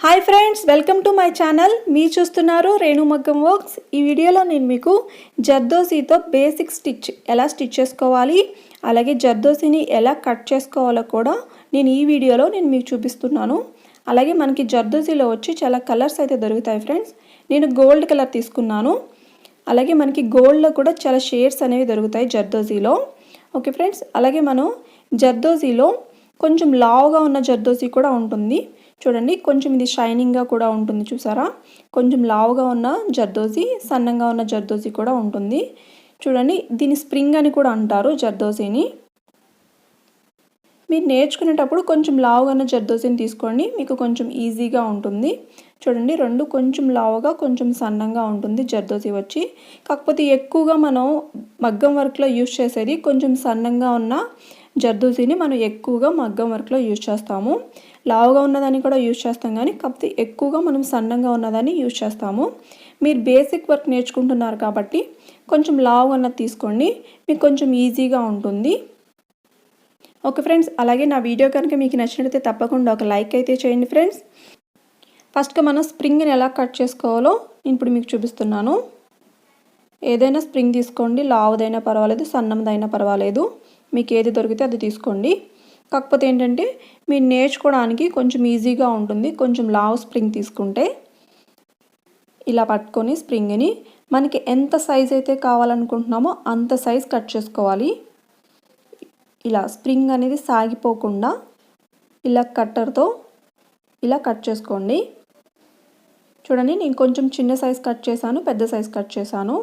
Hi friends, welcome to my channel. మీరు చూస్తున్నారు రేణు మగ్గం వర్క్స్. ఈ వీడియోలో నేను మీకు జర్దోసీతో బేసిక్ స్టిచ్ ఎలా స్టిచ్ చేసుకోవాలి, అలాగే జర్దోసీని ఎలా కట్ చేసుకోవాలో కూడా నేను ఈ వీడియోలో మీకు చూపిస్తున్నాను. అలాగే మనకి జర్దోసీలో వచ్చి చాలా కలర్స్ అయితే దొరుకుతాయి ఫ్రెండ్స్. నేను గోల్డ్ కలర్ తీసుకున్నాను. అలాగే మనకి గోల్డ్లో కూడా చాలా షేడ్స్ అనేవి దొరుకుతాయి జర్దోసీలో. ఓకే ఫ్రెండ్స్, అలాగే మనం జర్దోసీలో కొంచెం లావుగా ఉన్న జర్దోసీ కూడా ఉంటుంది. చూడండి, కొంచెం ఇది షైనింగ్గా కూడా ఉంటుంది. చూసారా, కొంచెం లావుగా ఉన్న జర్దోసీ, సన్నంగా ఉన్న జర్దోసీ కూడా ఉంటుంది. చూడండి, దీని స్ప్రింగ్ అని కూడా అంటారు జర్దోసీని. మీరు నేర్చుకునేటప్పుడు కొంచెం లావుగా ఉన్న జర్దోసీని తీసుకోండి, మీకు కొంచెం ఈజీగా ఉంటుంది. చూడండి, రెండు కొంచెం లావుగా కొంచెం సన్నంగా ఉంటుంది జర్దోసీ వచ్చి. కాకపోతే ఎక్కువగా మనం మగ్గం వర్క్లో యూజ్ చేసేది కొంచెం సన్నంగా ఉన్న జర్దోసీని మనం ఎక్కువగా మగ్గం వర్క్లో యూజ్ చేస్తాము. లావుగా ఉన్నదాన్ని కూడా యూజ్ చేస్తాం, కానీ కాకపోతే ఎక్కువగా మనం సన్నంగా ఉన్నదాన్ని యూజ్ చేస్తాము. మీరు బేసిక్ వర్క్ నేర్చుకుంటున్నారు కాబట్టి కొంచెం లావుగా ఉన్నది తీసుకోండి, మీకు కొంచెం ఈజీగా ఉంటుంది. ఓకే ఫ్రెండ్స్, అలాగే నా వీడియో కనుక మీకు నచ్చినట్లయితే తప్పకుండా ఒక లైక్ అయితే చేయండి ఫ్రెండ్స్. ఫస్ట్గా మనం స్ప్రింగ్ని ఎలా కట్ చేసుకోవాలో ఇప్పుడు మీకు చూపిస్తున్నాను. ఏదైనా స్ప్రింగ్ తీసుకోండి, లావుదైనా పర్వాలేదు, సన్నదైనా పర్వాలేదు, మీకు ఏది దొరికితే అది తీసుకోండి. కాకపోతే ఏంటంటే మీరు నేర్చుకోవడానికి కొంచెం ఈజీగా ఉంటుంది. కొంచెం లావు స్ప్రింగ్ తీసుకుంటే ఇలా పట్టుకొని స్ప్రింగ్ని మనకి ఎంత సైజ్ అయితే కావాలనుకుంటున్నామో అంత సైజ్ కట్ చేసుకోవాలి. ఇలా స్ప్రింగ్ అనేది సాగిపోకుండా ఇలా కట్టర్తో ఇలా కట్ చేసుకోండి. చూడండి, నేను కొంచెం చిన్న సైజ్ కట్ చేశాను, పెద్ద సైజ్ కట్ చేశాను.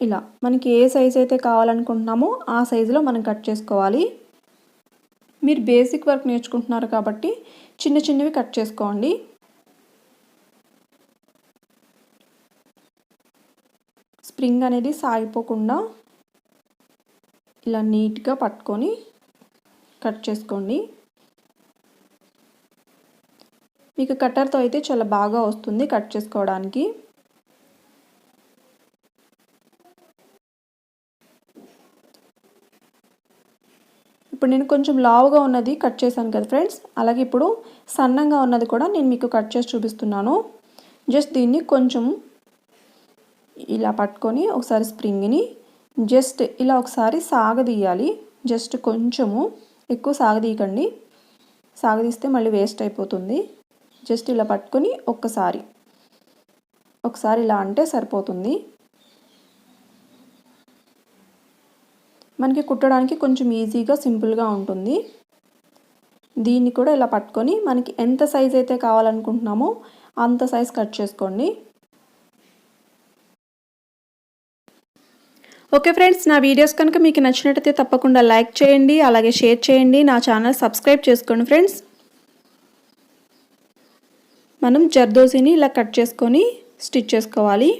ఇలా మనకి ఏ సైజ్ అయితే కావాలనుకుంటున్నామో ఆ సైజులో మనం కట్ చేసుకోవాలి. మీరు బేసిక్ వర్క్ నేర్చుకుంటున్నారు కాబట్టి చిన్న చిన్నవి కట్ చేసుకోండి. స్ప్రింగ్ అనేది సాగిపోకుండా ఇలా నీట్గా పట్టుకొని కట్ చేసుకోండి. మీకు కట్టర్తో అయితే చాలా బాగా వస్తుంది కట్ చేసుకోవడానికి. ఇప్పుడు నేను కొంచెం లావుగా ఉన్నది కట్ చేశాను కదా ఫ్రెండ్స్, అలాగే ఇప్పుడు సన్నంగా ఉన్నది కూడా నేను మీకు కట్ చేసి చూపిస్తున్నాను. జస్ట్ దీన్ని కొంచెం ఇలా పట్టుకొని ఒకసారి స్ప్రింగ్ని జస్ట్ ఇలా ఒకసారి సాగదీయాలి. జస్ట్ కొంచెము, ఎక్కువ సాగదీయకండి, సాగదీస్తే మళ్ళీ వేస్ట్ అయిపోతుంది. జస్ట్ ఇలా పట్టుకొని ఒకసారి ఇలా అంటే సరిపోతుంది. మనకి కుట్టడానికి కొంచెం ఈజీగా సింపుల్గా ఉంటుంది. దీన్ని కూడా ఇలా పట్టుకొని మనకి ఎంత సైజ్ అయితే కావాలనుకుంటున్నామో అంత సైజ్ కట్ చేసుకోండి. ఓకే ఫ్రెండ్స్, నా వీడియోస్ కనుక మీకు నచ్చినట్టయితే తప్పకుండా లైక్ చేయండి, అలాగే షేర్ చేయండి, నా ఛానల్ సబ్స్క్రైబ్ చేసుకోండి ఫ్రెండ్స్. మనం జర్దోసీని ఇలా కట్ చేసుకొని స్టిచ్ చేసుకోవాలి.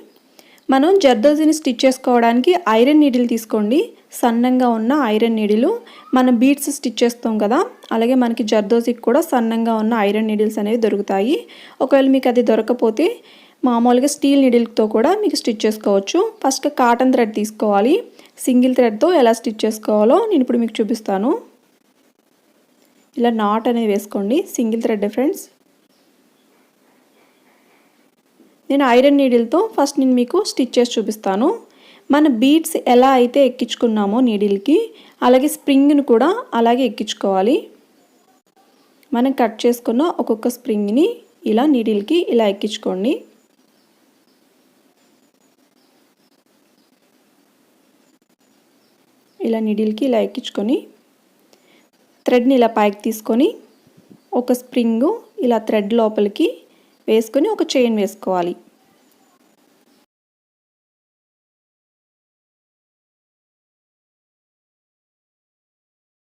మనం జర్దోసీని స్టిచ్ చేసుకోవడానికి ఐరన్ నీడిల్ తీసుకోండి, సన్నంగా ఉన్న ఐరన్ నీడిలు. మనం బీడ్స్ స్టిచ్ చేస్తాం కదా, అలాగే మనకి జర్దోసీకి కూడా సన్నంగా ఉన్న ఐరన్ నీడిల్స్ అనేవి దొరుకుతాయి. ఒకవేళ మీకు అది దొరకకపోతే మామూలుగా స్టీల్ నీడిల్తో కూడా మీకు స్టిచ్ చేసుకోవచ్చు. ఫస్ట్ కాటన్ థ్రెడ్ తీసుకోవాలి. సింగిల్ థ్రెడ్తో ఎలా స్టిచ్ చేసుకోవాలో నేను ఇప్పుడు మీకు చూపిస్తాను. ఇలా నాట్ అనేది వేసుకోండి, సింగిల్ థ్రెడ్ ఫ్రెండ్స్. నేను ఐరన్ నీడిల్తో ఫస్ట్ నేను మీకు స్టిచ్ చేసి చూపిస్తాను. మన బీడ్స్ ఎలా అయితే ఎక్కించుకున్నామో నీడిల్కి, అలాగే స్ప్రింగ్ని కూడా అలాగే ఎక్కించుకోవాలి. మనం కట్ చేసుకున్న ఒక్కొక్క స్ప్రింగ్ని ఇలా నీడిల్కి ఇలా ఎక్కించుకోండి. ఇలా నీడిల్కి ఇలా ఎక్కించుకొని థ్రెడ్ని ఇలా పైకి తీసుకొని ఒక స్ప్రింగు ఇలా థ్రెడ్ లోపలికి వేసుకొని ఒక చైన్ వేసుకోవాలి.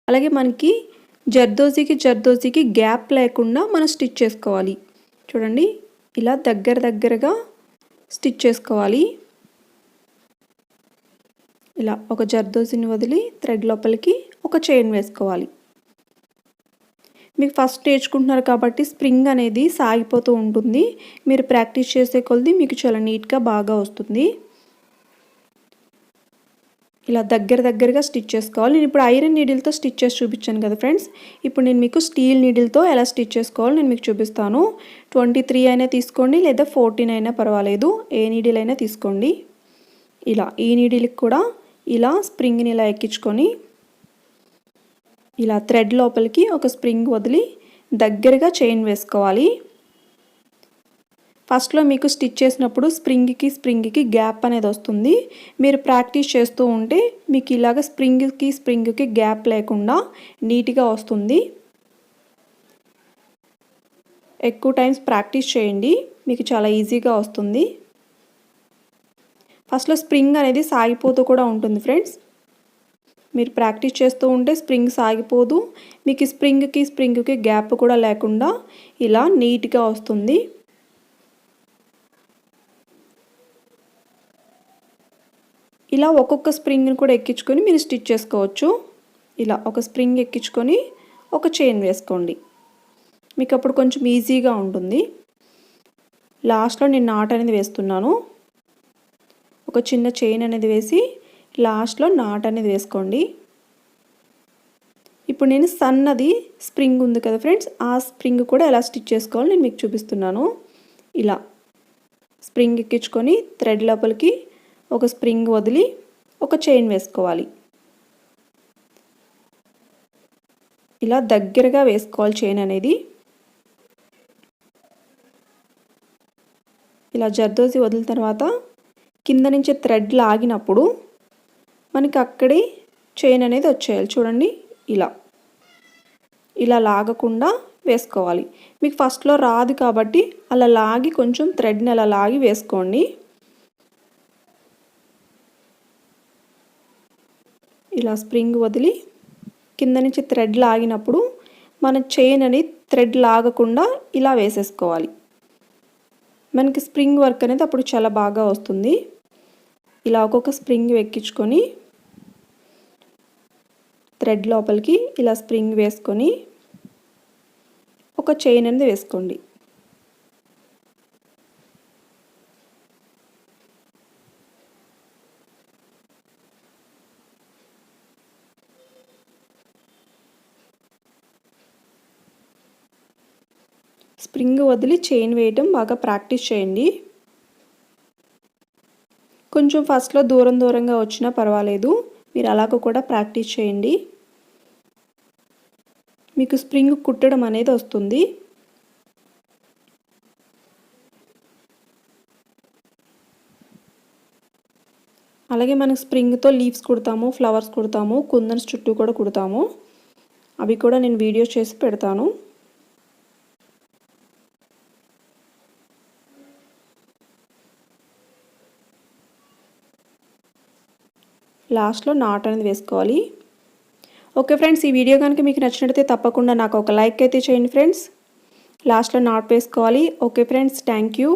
అలాగే మనకి జర్దోసీకి గ్యాప్ లేకుండా మనం స్టిచ్ చేసుకోవాలి. చూడండి, ఇలా దగ్గరగా స్టిచ్ చేసుకోవాలి. ఇలా ఒక జర్దోసీని వదిలి థ్రెడ్ లోపలికి ఒక చైన్ వేసుకోవాలి. మీకు ఫస్ట్ నేర్చుకుంటున్నారు కాబట్టి స్ప్రింగ్ అనేది సాగిపోతూ ఉంటుంది. మీరు ప్రాక్టీస్ చేసే కొద్దీ మీకు చాలా నీట్గా బాగా వస్తుంది. ఇలా దగ్గరగా స్టిచ్ చేసుకోవాలి. నేను ఇప్పుడు ఐరన్ నీడిల్తో స్టిచ్ చేసి చూపించాను కదా ఫ్రెండ్స్. ఇప్పుడు నేను మీకు స్టీల్ నీడిల్తో ఎలా స్టిచ్ చేసుకోవాలో నేను మీకు చూపిస్తాను. 23 అయినా తీసుకోండి లేదా 14 అయినా పర్వాలేదు, ఏ నీడిల్ అయినా తీసుకోండి. ఇలా ఈ నీడిల్కి కూడా ఇలా స్ప్రింగ్ని ఇలా ఎక్కించుకొని ఇలా థ్రెడ్ లోపలికి ఒక స్ప్రింగ్ వదిలి దగ్గరగా చైన్ వేసుకోవాలి. ఫస్ట్లో మీకు స్టిచ్ చేసినప్పుడు స్ప్రింగ్కి గ్యాప్ అనేది వస్తుంది. మీరు ప్రాక్టీస్ చేస్తూ ఉంటే మీకు ఇలాగ స్ప్రింగ్కి గ్యాప్ లేకుండా నీట్గా వస్తుంది. ఎక్కువ టైమ్స్ ప్రాక్టీస్ చేయండి, మీకు చాలా ఈజీగా వస్తుంది. ఫస్ట్లో స్ప్రింగ్ అనేది సాగిపోతూ కూడా ఉంటుంది ఫ్రెండ్స్. మీరు ప్రాక్టీస్ చేస్తూ ఉంటే స్ప్రింగ్ సాగిపోదు, మీకు స్ప్రింగ్కి గ్యాప్ కూడా లేకుండా ఇలా నీట్గా వస్తుంది. ఇలా ఒక్కొక్క స్ప్రింగ్ని కూడా ఎక్కించుకొని మీరు స్టిచ్ చేసుకోవచ్చు. ఇలా ఒక స్ప్రింగ్ ఎక్కించుకొని ఒక చైన్ వేసుకోండి, మీకు అప్పుడు కొంచెం ఈజీగా ఉంటుంది. లాస్ట్లో నేను నాట్ అనేది వేస్తున్నాను. ఒక చిన్న చైన్ అనేది వేసి లాస్ట్లో నాట్ అనేది వేసుకోండి. ఇప్పుడు నేను సన్నది స్ప్రింగ్ ఉంది కదా ఫ్రెండ్స్, ఆ స్ప్రింగ్ కూడా ఎలా స్టిచ్ చేసుకోవాలో నేను మీకు చూపిస్తున్నాను. ఇలా స్ప్రింగ్ ఎక్కించుకొని థ్రెడ్ లోపలికి ఒక స్ప్రింగ్ వదిలి ఒక చైన్ వేసుకోవాలి. ఇలా దగ్గరగా వేసుకోవాలి చైన్ అనేది. ఇలా జర్దోసి వదిలిన తర్వాత కింద నుంచి థ్రెడ్ లాగినప్పుడు మనకి అక్కడే చైన్ అనేది వచ్చేయాలి. చూడండి, ఇలా లాగకుండా వేసుకోవాలి. మీకు ఫస్ట్లో రాదు కాబట్టి అలా లాగి కొంచెం థ్రెడ్ని అలా లాగి వేసుకోండి. ఇలా స్ప్రింగ్ వదిలి కింద నుంచి థ్రెడ్ లాగినప్పుడు మన చైన్ అనేది థ్రెడ్ లాగకుండా ఇలా వేసేసుకోవాలి. మనకి స్ప్రింగ్ వర్క్ అనేది అప్పుడు చాలా బాగా వస్తుంది. ఇలా ఒక్కొక్క స్ప్రింగ్ ఎక్కించుకొని థ్రెడ్ లోపలికి ఇలా స్ప్రింగ్ వేసుకొని ఒక చైన్ అనేది వేసుకోండి. స్ప్రింగ్ వదిలి చైన్ వేయటం బాగా ప్రాక్టీస్ చేయండి. కొంచెం ఫస్ట్లో దూరంగా వచ్చినా పర్వాలేదు, మీరు అలాగ కూడా ప్రాక్టీస్ చేయండి. మీకు స్ప్రింగ్ కుట్టడం అనేది వస్తుంది. అలాగే మనం స్ప్రింగ్తో లీవ్స్ కుడతాము, ఫ్లవర్స్ కుడతాము, కుందన్స్ చుట్టూ కూడా కుడతాము. అవి కూడా నేను వీడియోస్ చేసి పెడతాను. లాస్ట్లో నాట్ అనేది వేసుకోవాలి. ఓకే ఫ్రెండ్స్, ఈ వీడియో కనుక మీకు నచ్చినట్లయితే తప్పకుండా నాకు ఒక లైక్ అయితే చేయండి ఫ్రెండ్స్. లాస్ట్లో నాట్ వేసుకోవాలి. Okay friends, thank you.